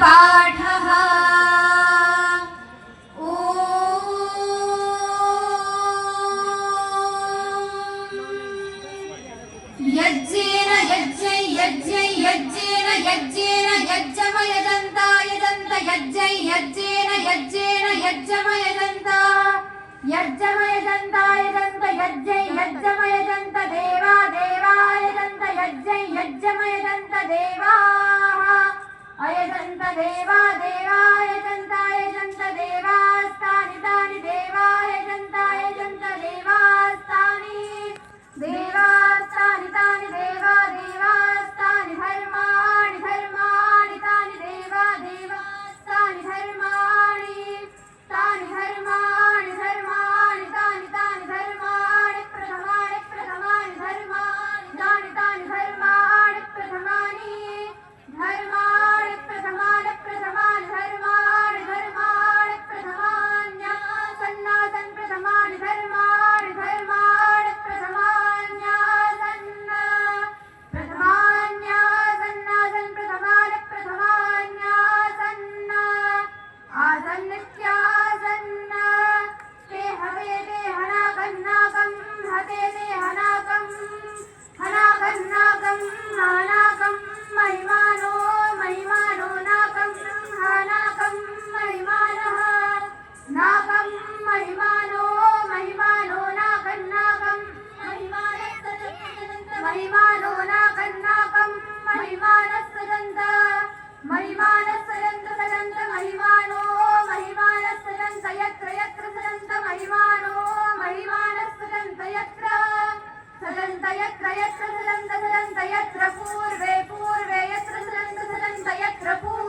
पाठः यज्ञेन यज्ञै यज्ञै यज्ञेन यज्ञेन यज्ञमयजन्त यजन्त यज्ञै यज्ञेन यज्ञेन यज्ञमयजन्त यज्ञमयजन्त यजन्त यज्ञै यज्ञमयजन्त देवा देवायजन्त यज्ञै यज्ञमयजन्त देवाः अयजन्त देवा देवायजन्त यजन्त देवास्तानि तानि देवायजन्त यजन्त देवास्तानि देवास्तानि तानि देवा देवास्तानि धर्माणि धर्माणि तानि देवा देवास्तानि धर्माणि तानि धर्माणि धर्माणि तानि तानि धर्माणि प्रथमानि प्रथमानि धर्माणि तानि तानि धर्माणि प्रथमानि धर्माणि प्रथमानि प्रथमानि धर्माणि धर्माणि प्रथमान्यासन्नासन् प्रथमानि धर्माणि धर्माणि प्रथमान्यासन्न प्रथमान्यासन्नासन् प्रथमानि प्रथमान्यासन्न आसन्नित्यासन्न ते हवे ते हनाकन्नाकं हते ते हनाकं हनाकन्नाकं हानाकं महिमानो महिमानो नाकं हानाकं महिमानः नाकं महिमानो महिमानो नाकन्नाकं महिमानो नाकन्नाकं महिमानस्सदन्त महिमानस्सदन्त सदन्त महिमानो महिमानस्सदन्त यत्र यत्र सदन्त महिमानो महिमानस्सदन्त यत्र सदन्त यत्र यत्र सदन्त सदन्त यत्र पूर्वे पूर्वे यत्र सदन्त सदन्त यत्र पूर्वे